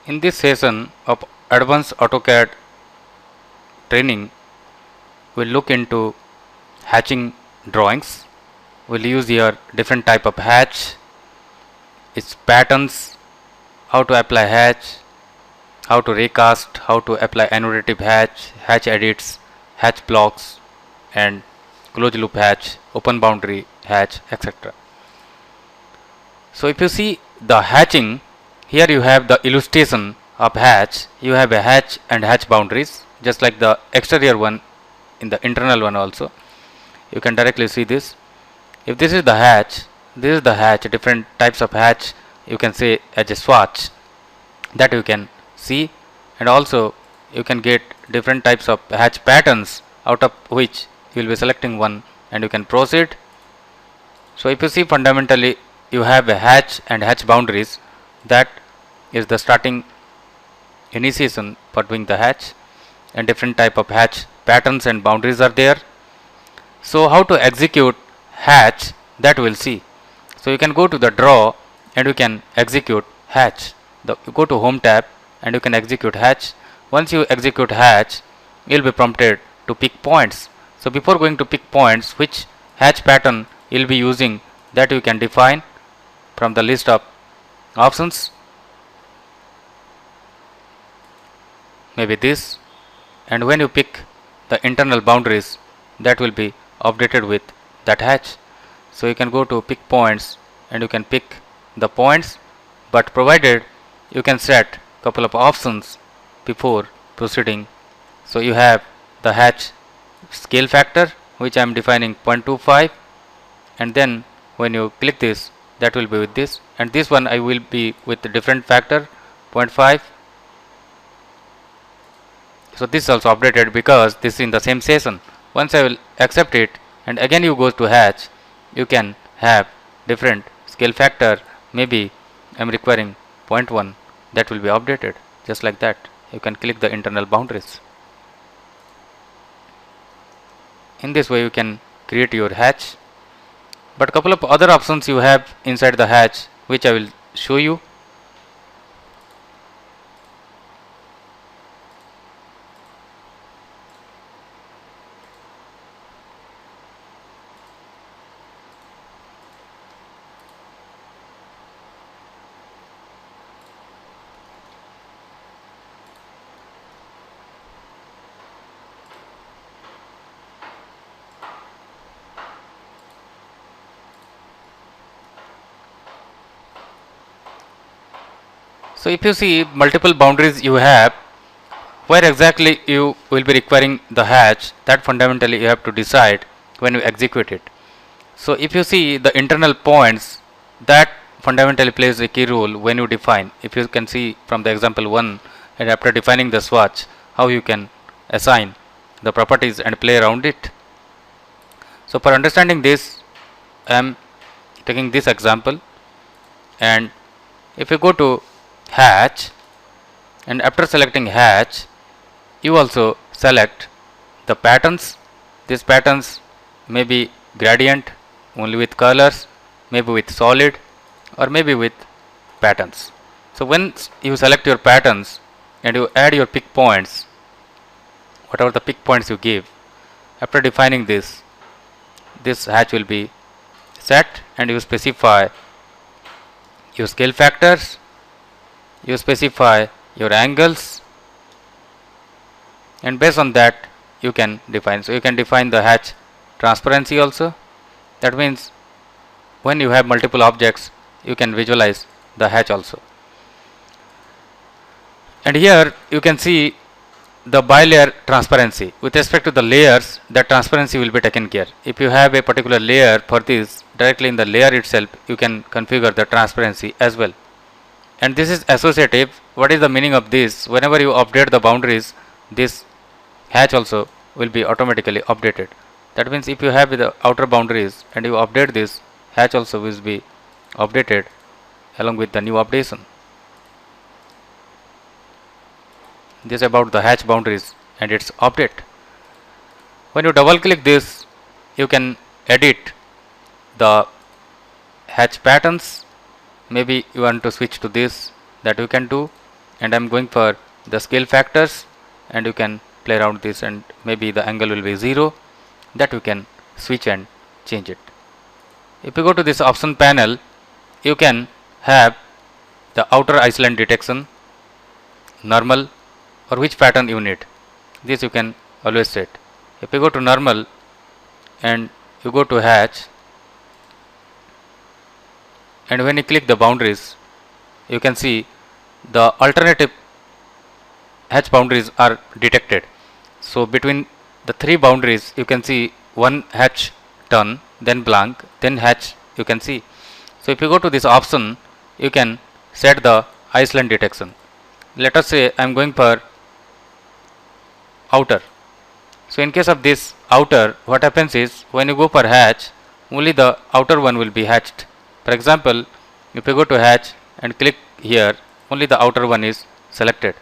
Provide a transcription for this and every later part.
In this session of Advanced AutoCAD training, we'll look into hatching drawings. We'll use here different type of hatch, its patterns, how to apply hatch, how to recast, how to apply annotative hatch, hatch edits, hatch blocks, and closed loop hatch, open boundary hatch, etc. So if you see the hatching, here you have the illustration of hatch. You have a hatch and hatch boundaries, just like the exterior one in the internal one also. You can directly see this. If this is the hatch, this is the hatch, different types of hatch you can say as a swatch that you can see, and also you can get different types of hatch patterns, out of which you will be selecting one and you can proceed. So if you see, fundamentally you have a hatch and hatch boundaries, that is the starting initiation for doing the hatch, and different type of hatch patterns and boundaries are there. So how to execute hatch, that we'll see. So you can go to the draw and you can execute hatch. You go to home tab and you can execute hatch. Once you execute hatch, you will be prompted to pick points. So before going to pick points, which hatch pattern you will be using, that you can define from the list of options. Maybe this, and when you pick the internal boundaries, that will be updated with that hatch. So you can go to pick points and you can pick the points, but provided you can set couple of options before proceeding. So you have the hatch scale factor, which I am defining 0.25, and then when you click this, that will be with this, and this one I will be with the different factor 0.5. So this is also updated because this is in the same session. Once I will accept it, and again you go to hatch, you can have different scale factor. Maybe I am requiring 0.1, that will be updated just like that. You can click the internal boundaries. In this way you can create your hatch, but couple of other options you have inside the hatch, which I will show you. So if you see multiple boundaries you have, where exactly you will be requiring the hatch, that fundamentally you have to decide when you execute it. So if you see the internal points, that fundamentally plays a key role when you define. If you can see from the example 1, and after defining the swatch, how you can assign the properties and play around it. So for understanding this, I am taking this example, and if you go to hatch, and after selecting hatch, you also select the patterns. These patterns may be gradient only with colors, maybe with solid, or maybe with patterns. So when you select your patterns and you add your pick points, whatever the pick points you give, after defining this hatch will be set, and you specify your scale factors, you specify your angles, and based on that you can define. So you can define the hatch transparency also. That means when you have multiple objects, you can visualize the hatch also. And here you can see the bilayer transparency. With respect to the layers, that transparency will be taken care. If you have a particular layer for this, directly in the layer itself you can configure the transparency as well. And this is associative. What is the meaning of this? Whenever you update the boundaries, this hatch also will be automatically updated. That means if you have the outer boundaries and you update this, hatch also will be updated along with the new updation. This is about the hatch boundaries and its update. When you double click this, you can edit the hatch patterns. Maybe you want to switch to this, that you can do, and I'm going for the scale factors, and you can play around this, and maybe the angle will be 0, that you can switch and change it. If you go to this option panel, you can have the outer island detection, normal, or which pattern you need. This you can always set. If you go to normal and you go to hatch, and when you click the boundaries, you can see the alternative hatch boundaries are detected. So between the 3 boundaries, you can see one hatch turn, then blank, then hatch you can see. So if you go to this option, you can set the island detection. Let us say I am going for outer. So in case of this outer, what happens is when you go for hatch, only the outer one will be hatched. For example, if you go to hatch and click here, only the outer one is selected.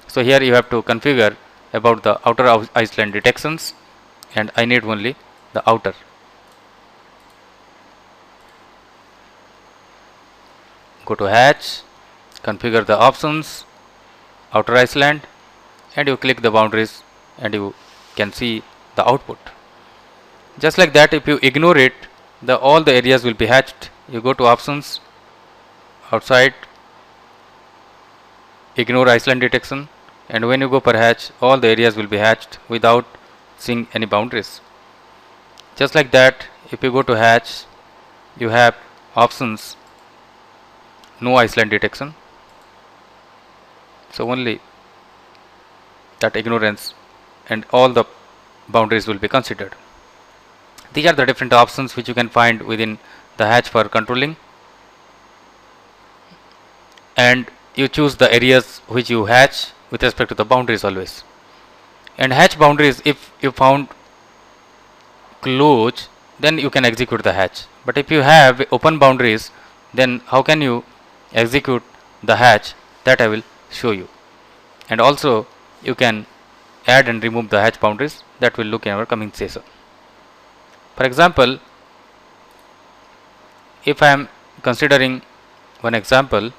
So here you have to configure about the outer island detections, and I need only the outer. Go to hatch, configure the options, outer island, and you click the boundaries, and you can see the output. Just like that, if you ignore it, all the areas will be hatched. You go to options, outside, ignore island detection, and when you go for hatch, all the areas will be hatched without seeing any boundaries. Just like that, if you go to hatch, you have options, no island detection, so only that ignorance, and all the boundaries will be considered. These are the different options which you can find within the hatch for controlling, and you choose the areas which you hatch with respect to the boundaries always. And hatch boundaries, if you found close, then you can execute the hatch. But if you have open boundaries, then how can you execute the hatch? That I will show you. And also you can add and remove the hatch boundaries, that will look in our coming session. For example, if I am considering one example,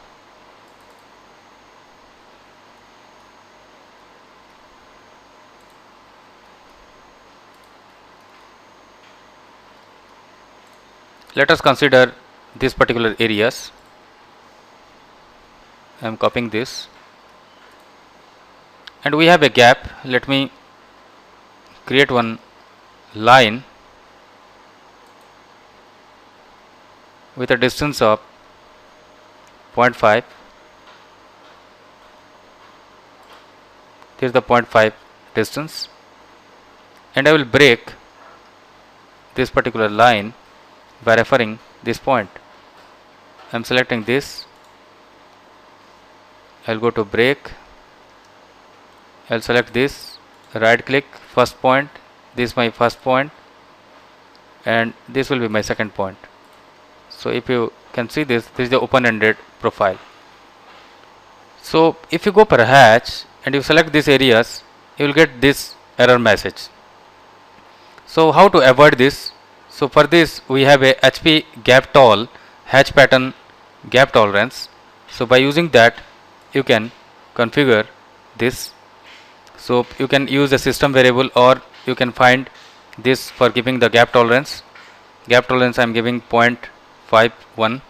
let us consider these particular areas. I am copying this, and we have a gap. Let me create one line with a distance of 0.5. This is the 0.5 distance, and I will break this particular line by referring this point. I am selecting this. I will go to break. I will select this, right click, first point. This is my first point, and this will be my second point. So if you can see this is the open-ended profile. So if you go per hatch and you select these areas, you will get this error message. So how to avoid this? So for this we have a HP gap tol hatch pattern gap tolerance. So by using that, you can configure this. So you can use a system variable, or you can find this for giving the gap tolerance. Gap tolerance I am giving 0.51,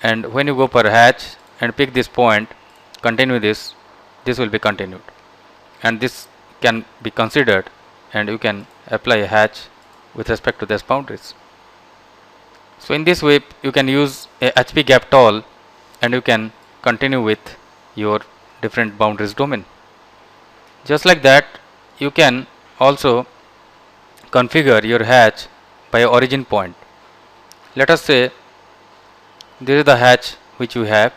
and when you go per hatch and pick this point, continue this will be continued, and this can be considered, and you can apply a hatch with respect to these boundaries. So in this way you can use a HP gap tol, and you can continue with your different boundaries domain. Just like that, you can also configure your hatch by origin point. Let us say this is the hatch which you have.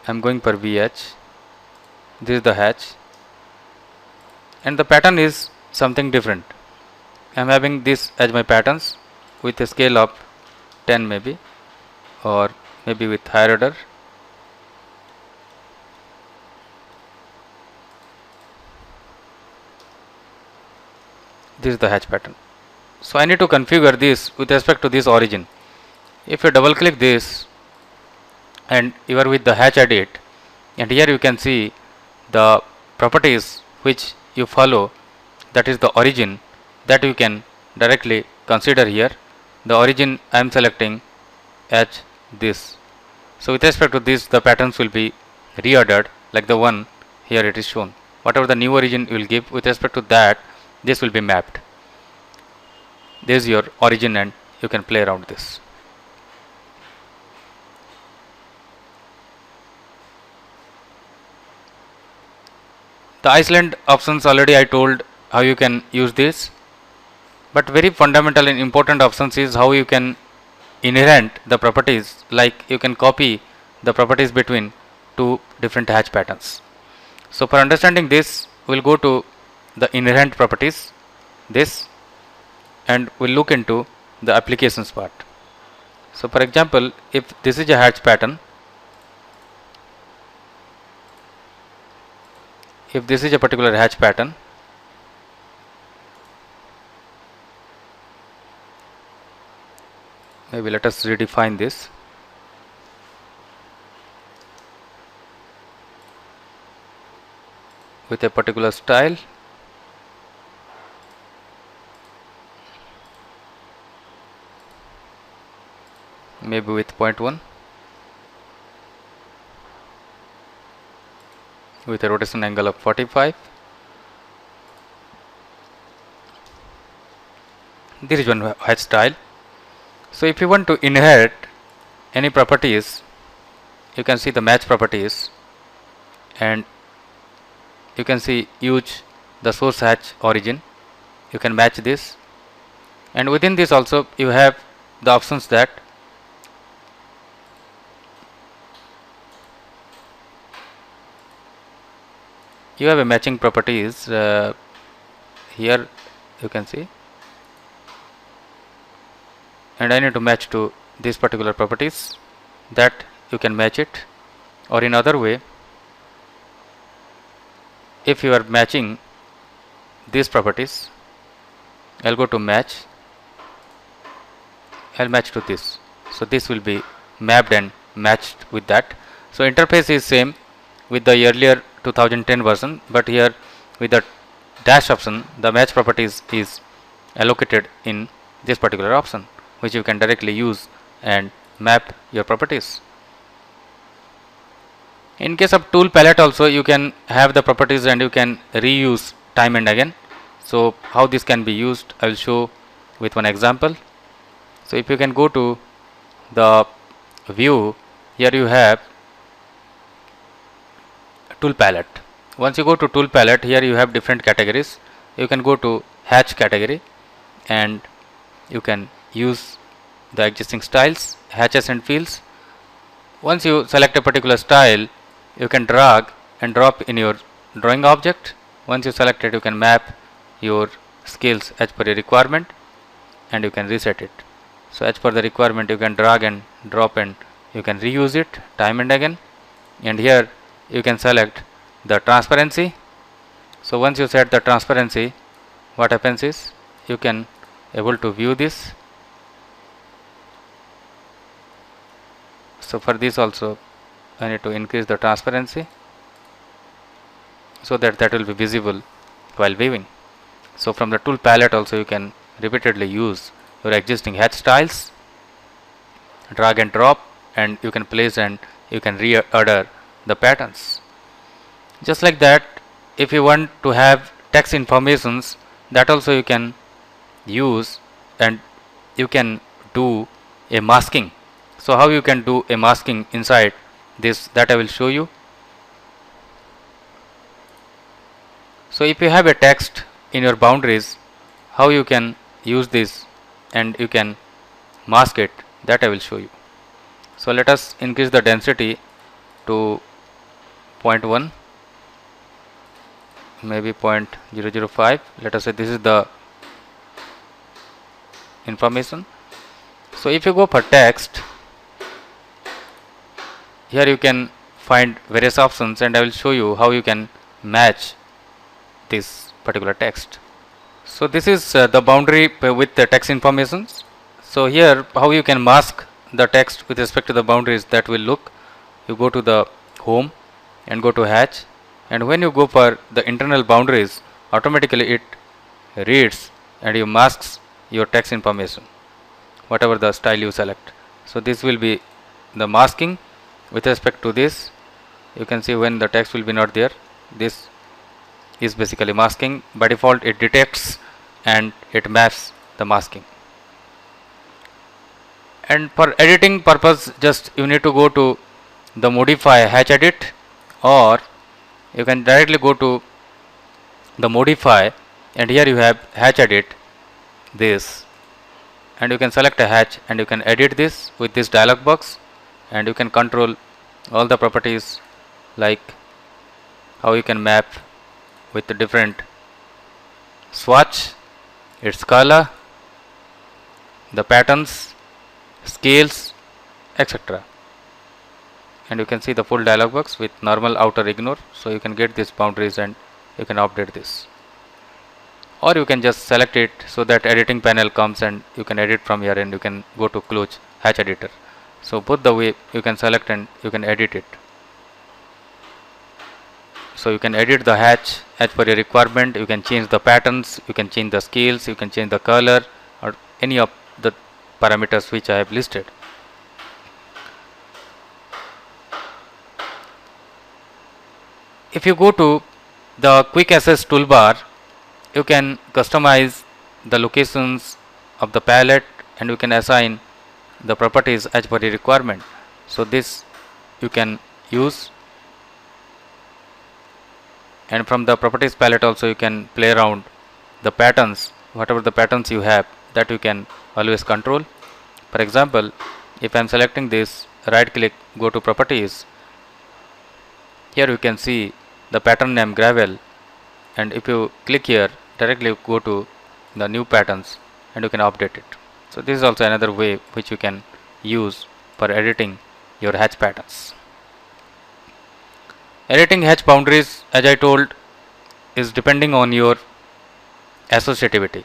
I am going for VH. This is the hatch, and the pattern is something different. I am having this as my patterns with a scale of 10 maybe, or maybe with higher order. This is the hatch pattern. So I need to configure this with respect to this origin. If you double click this and you are with the hatch edit, and here you can see the properties which you follow, that is the origin, that you can directly consider here. The origin I am selecting as this. So with respect to this, the patterns will be reordered like the one here it is shown. Whatever the new origin you will give, with respect to that, this will be mapped. This is your origin and you can play around this. The Iceland options already I told how you can use this, but very fundamental and important options is how you can inherent the properties, like you can copy the properties between two different hatch patterns. So for understanding this, we'll go to the inherent properties, this, and we'll look into the applications part. So for example, if this is a hatch pattern, if this is a particular hatch pattern, maybe let us redefine this. With a particular style, maybe with 0.1, with a rotation angle of 45. This is one hatch style. So if you want to inherit any properties, you can see the match properties, and you can see use the source hatch origin. You can match this, and within this also you have the options that you have a matching properties. Here you can see, and I need to match to these particular properties, that you can match it. Or in other way, if you are matching these properties, I'll go to match, I'll match to this. So this will be mapped and matched with that. So interface is same with the earlier 2010 version, but here with the dash option, the match properties is allocated in this particular option, which you can directly use and map your properties. In case of tool palette also, you can have the properties and you can reuse time and again. So how this can be used, I will show with one example. So if you can go to the view, here you have tool palette. Once you go to tool palette, here you have different categories. You can go to hatch category and you can use the existing styles, hatches and fields. Once you select a particular style, you can drag and drop in your drawing object. Once you select it, you can map your scales as per your requirement and you can reset it. So as per the requirement, you can drag and drop and you can reuse it time and again. And here you can select the transparency. So once you set the transparency, what happens is you can able to view this. So for this also I need to increase the transparency so that will be visible while viewing. So from the tool palette also you can repeatedly use your existing hatch styles, drag and drop, and you can place and you can reorder the patterns. Just like that, if you want to have text informations, that also you can use and you can do a masking. So how you can do a masking inside this, that I will show you. So if you have a text in your boundaries, how you can use this and you can mask it, that I will show you. So let us increase the density to 0.1, maybe 0.005. Let us say this is the information. So if you go for text, here you can find various options and I will show you how you can match this particular text. So this is the boundary with the text informations. So here how you can mask the text with respect to the boundaries, that will look, you go to the home and go to hatch, and when you go for the internal boundaries, automatically it reads and you masks your text information, whatever the style you select. So this will be the masking with respect to this. You can see when the text will be not there, this is basically masking. By default it detects and it maps the masking. And for editing purpose, just you need to go to the modify hatch edit, or you can directly go to the modify, and here you have hatch edit this, and you can select a hatch and you can edit this with this dialog box, and you can control all the properties like how you can map with the different swatch, its color, the patterns, scales, etc. And you can see the full dialog box with normal outer ignore, so you can get these boundaries and you can update this, or you can just select it so that editing panel comes and you can edit from here, and you can go to close hatch editor. So both the way you can select and you can edit it. So you can edit the hatch as per your requirement, you can change the patterns, you can change the scales, you can change the color, or any of the parameters which I have listed. If you go to the quick access toolbar, you can customize the locations of the palette and you can assign the properties as per your requirement. So this you can use, and from the properties palette also you can play around the patterns, whatever the patterns you have, that you can always control. For example, if I am selecting this, right click, go to properties, here you can see the pattern name gravel, and if you click here, directly go to the new patterns and you can update it. So this is also another way which you can use for editing your hatch patterns. Editing hatch boundaries, as I told, is depending on your associativity.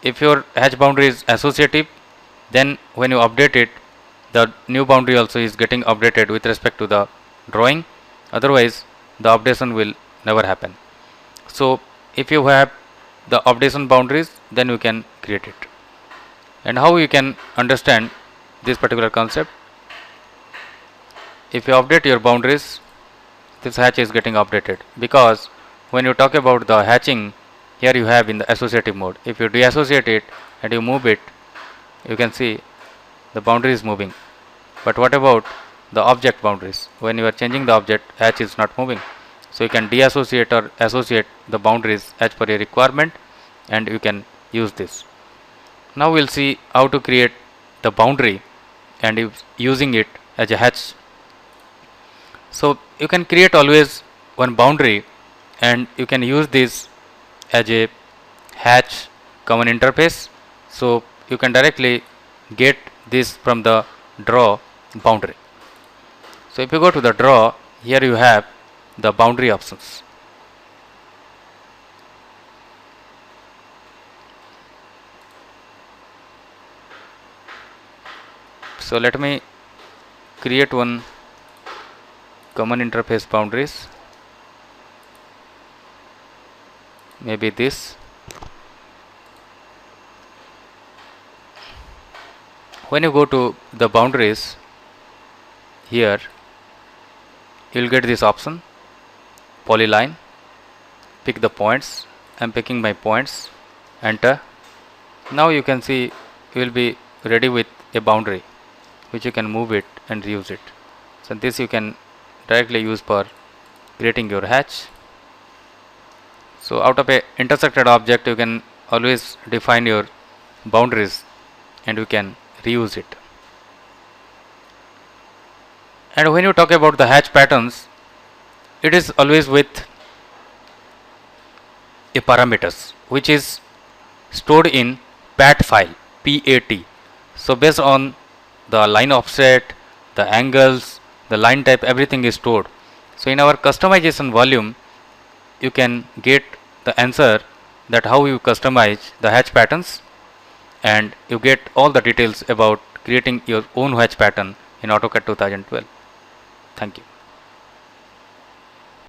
If your hatch boundary is associative, then when you update it, the new boundary also is getting updated with respect to the drawing. Otherwise, the updation will never happen. So if you have the updation boundaries, then you can create it. And how you can understand this particular concept? If you update your boundaries, this hatch is getting updated, because when you talk about the hatching, here you have in the associative mode. If you deassociate it and you move it, you can see the boundary is moving. But what about the object boundaries? When you are changing the object, hatch is not moving. So you can deassociate or associate the boundaries as per your requirement, and you can use this. Now we'll see how to create the boundary and using it as a hatch. So you can create always one boundary, and you can use this as a hatch common interface. So you can directly get this from the draw boundary. So if you go to the draw, here you have the boundary options. So let me create one common interface boundaries, maybe this. When you go to the boundaries, here you will get this option, polyline, pick the points. I am picking my points, enter. Now you can see you will be ready with a boundary which you can move it and reuse it. So this you can directly use for creating your hatch. So out of a intersected object, you can always define your boundaries and you can reuse it. And when you talk about the hatch patterns, it is always with a parameters which is stored in pat file, PAT. So based on the line offset, the angles, the line type, everything is stored. So in our customization volume, you can get the answer that how you customize the hatch patterns, and you get all the details about creating your own hatch pattern in AutoCAD 2012. Thank you.